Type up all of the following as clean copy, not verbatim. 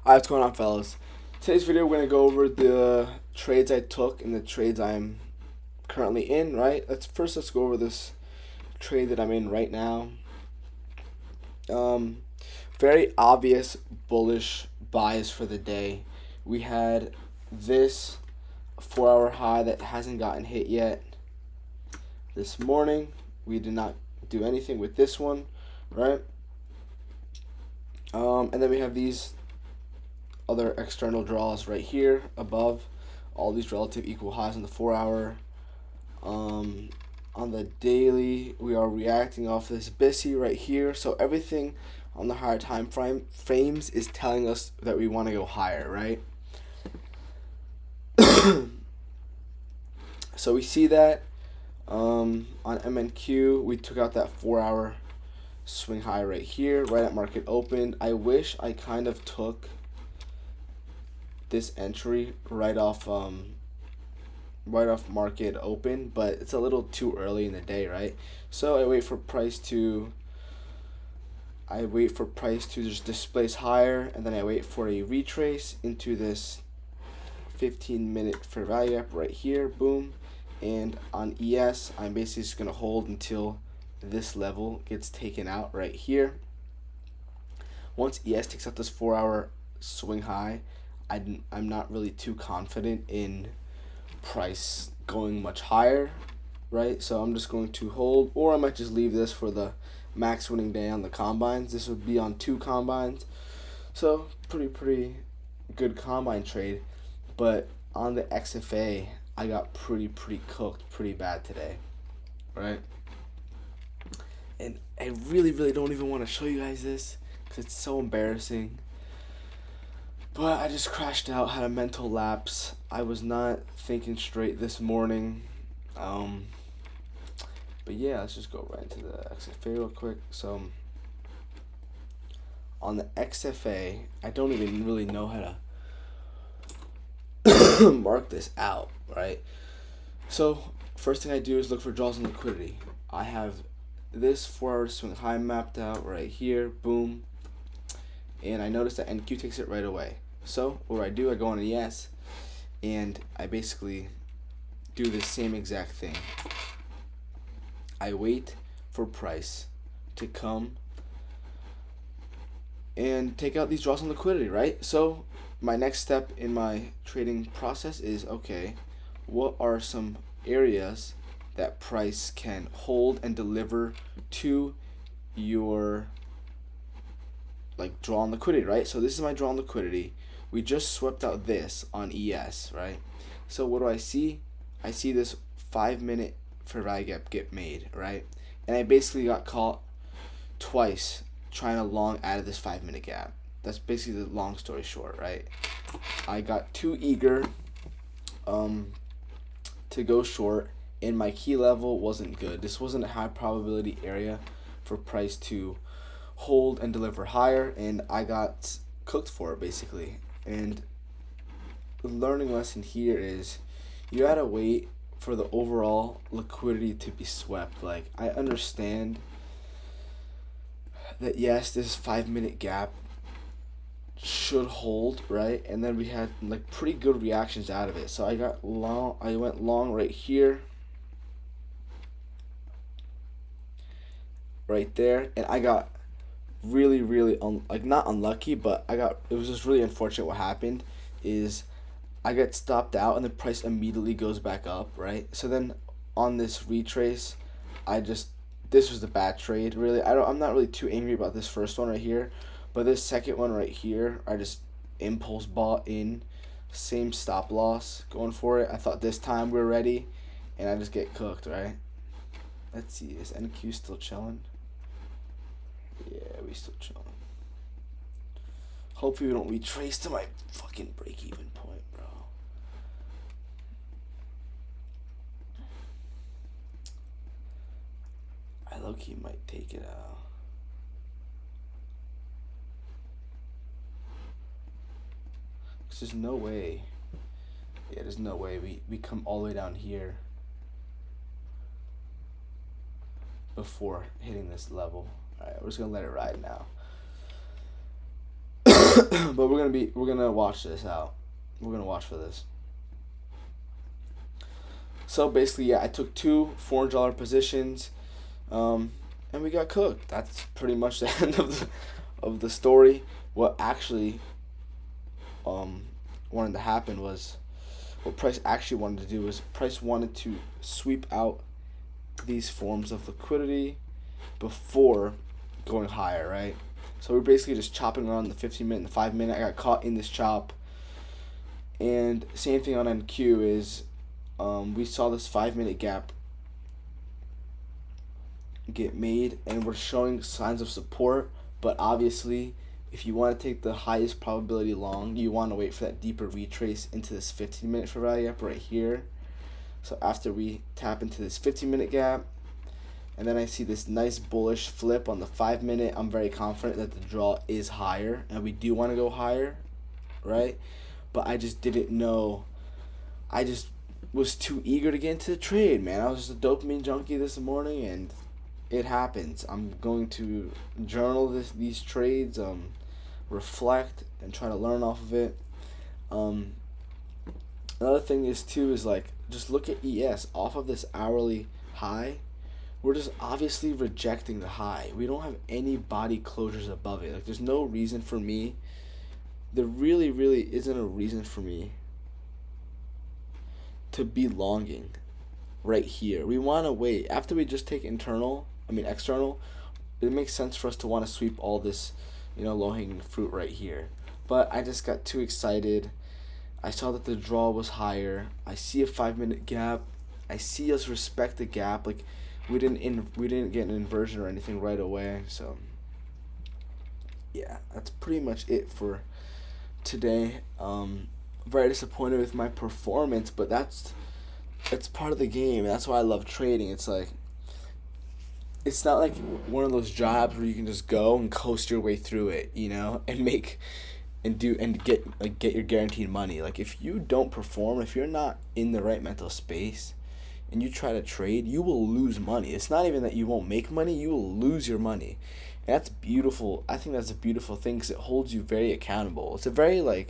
Alright, what's going on, fellas? Today's video, we're going to go over the trades I took and the trades I'm currently in, right? Let's go over this trade that I'm in right now. Um, Very obvious bullish buys for the day. We had this 4-hour high that hasn't gotten hit yet. This morning, we did not do anything with this one, right? And then we have these other external draws right here above all these relative equal highs on the 4-hour. On the daily, we are reacting off this BISI right here. So everything on the higher time frames is telling us that we want to go higher, right? So we see that on MNQ, we took out that 4-hour swing high right here, right at market open. I wish I kind of took this entry right off market open, but it's a little too early in the day, right? So I wait for price to just displace higher, and then I wait for a retrace into this 15-minute fair value gap right here, boom. And on ES, I'm basically just gonna hold until this level gets taken out right here. Once ES takes out this 4-hour swing high, I'm not really too confident in price going much higher, right? So I'm just going to hold, or I might just leave this for the max winning day on the combines. This would be on 2 combines, so pretty good combine trade. But on the XFA, I got pretty cooked pretty bad today, right? And I really don't even want to show you guys this because it's so embarrassing. But I just crashed out, had a mental lapse. I was not thinking straight this morning. But yeah, let's just go right into the XFA real quick. So on the XFA, I don't even really know how to mark this out, right? So first thing I do is look for draws and liquidity. I have this 4-hour swing high mapped out right here, boom. And I notice that NQ takes it right away. So what I do, I go on ES, and I basically do the same exact thing. I wait for price to come and take out these draws on liquidity, right? So my next step in my trading process is, okay, what are some areas that price can hold and deliver to your draw on liquidity, right? So this is my draw on liquidity. We just swept out this on ES, right? So what do I see? I see this 5-minute fair value gap get made, right? And I basically got caught twice trying to long out of this 5-minute gap. That's basically the long story short, right? I got too eager to go short, and my key level wasn't good. This wasn't a high probability area for price to hold and deliver higher, and I got cooked for it basically. And the learning lesson here is you gotta wait for the overall liquidity to be swept. Like, I understand that yes, this 5-minute gap should hold, right? And then we had pretty good reactions out of it. So I went long right here, right there, and I got really not unlucky, but it was just really unfortunate. What happened is I get stopped out and the price immediately goes back up, right? So then on this retrace, this was the bad trade, really. I'm not really too angry about this first one right here, but this second one right here, I just impulse bought in, same stop loss, going for it. I thought this time we were ready, and I just get cooked, right? Let's see, is NQ still chilling? Yeah, we still chilling. Hopefully we don't retrace to my fucking break-even point, bro. I low-key might take it out. Cause there's no way. Yeah, there's no way we come all the way down here before hitting this level. Alright, we're just gonna let it ride now. But we're gonna watch this out. We're gonna watch for this. So basically, yeah, I took two $400 positions, and we got cooked. That's pretty much the end of the story. What actually wanted to happen was, what Price actually wanted to do was, Price wanted to sweep out these forms of liquidity before going higher, right? So we're basically just chopping around the 15-minute and the 5-minute. I got caught in this chop. And same thing on NQ is, we saw this 5-minute gap get made, and we're showing signs of support. But obviously, if you want to take the highest probability long, you want to wait for that deeper retrace into this 15-minute for value gap right here. So after we tap into this 15-minute gap, and then I see this nice bullish flip on the 5-minute, I'm very confident that the draw is higher, and we do want to go higher, right? But I just didn't know. I just was too eager to get into the trade, man. I was just a dopamine junkie this morning, and it happens. I'm going to journal these trades, reflect, and try to learn off of it. Another thing is too is like, just look at ES off of this hourly high. We're just obviously rejecting the high. We don't have any body closures above it. Like, there's no reason for me. There really, really isn't a reason for me to be longing right here. We want to wait. After we just take external, it makes sense for us to want to sweep all this, low-hanging fruit right here. But I just got too excited. I saw that the draw was higher. I see a 5-minute gap. I see us respect the gap. Like, we didn't get an inversion or anything right away. So yeah, that's pretty much it for today. Very disappointed with my performance, but that's part of the game. That's why I love trading. It's like, it's not like one of those jobs where you can just go and coast your way through it, and get your guaranteed money. Like, if you don't perform, if you're not in the right mental space and you try to trade, you will lose money. It's not even that you won't make money, you will lose your money. And that's beautiful. I think that's a beautiful thing because it holds you very accountable. It's a very,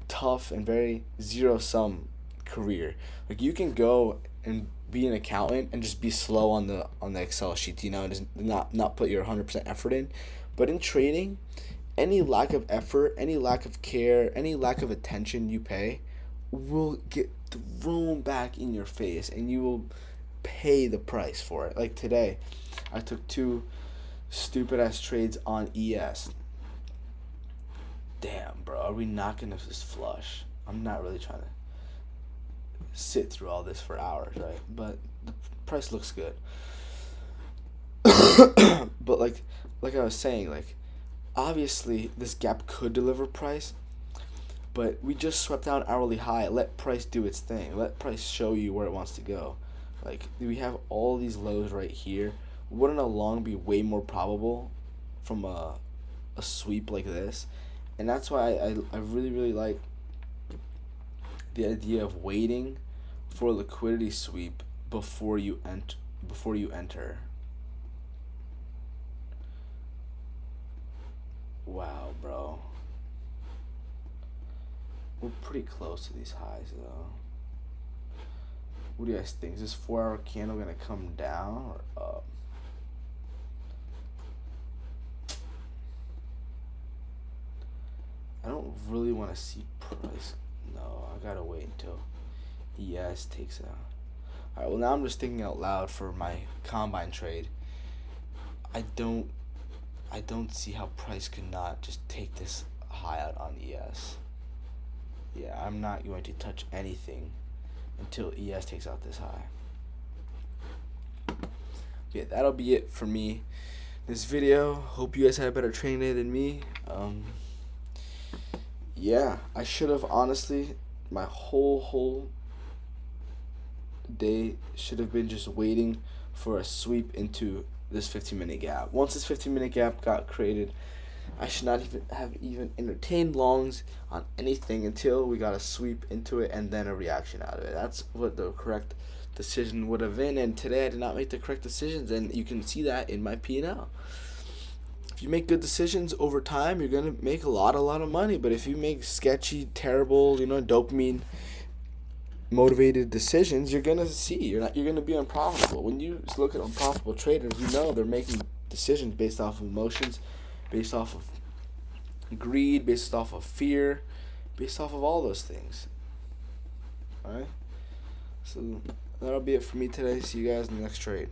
tough and very zero-sum career. Like, you can go and be an accountant and just be slow on the Excel sheets, and just not put your 100% effort in. But in trading, any lack of effort, any lack of care, any lack of attention you pay will get thrown back in your face, and you will pay the price for it. Like today, I took two stupid ass trades on ES. Damn, bro, are we not gonna just flush? I'm not really trying to sit through all this for hours, right? But the price looks good. But like I was saying, obviously this gap could deliver price, but we just swept down hourly high. Let price do its thing. Let price show you where it wants to go. Like, we have all these lows right here. Wouldn't a long be way more probable from a sweep like this? And that's why I really, really like the idea of waiting for a liquidity sweep before you enter. Wow, bro. We're pretty close to these highs, though. What do you guys think? Is this 4-hour candle going to come down or up? I don't really want to see price. No, I got to wait until ES takes out. Alright, well, now I'm just thinking out loud for my combine trade. I don't see how price could not just take this high out on ES. Yeah, I'm not going to touch anything until ES takes out this high. Yeah, that'll be it for me. This video. Hope you guys had a better trading day than me. Yeah, I should have, honestly, my whole day should have been just waiting for a sweep into this 15-minute gap. Once this 15-minute gap got created, I should not have entertained longs on anything until we got a sweep into it and then a reaction out of it. That's what the correct decision would have been, and today I did not make the correct decisions, and you can see that in my P&L. if you make good decisions over time, you're gonna make a lot of money. But if you make sketchy, terrible, dopamine motivated decisions, you're gonna be unprofitable. When you look at unprofitable traders, they're making decisions based off of emotions, based off of greed, based off of fear, based off of all those things. Alright? So that'll be it for me today. See you guys in the next trade.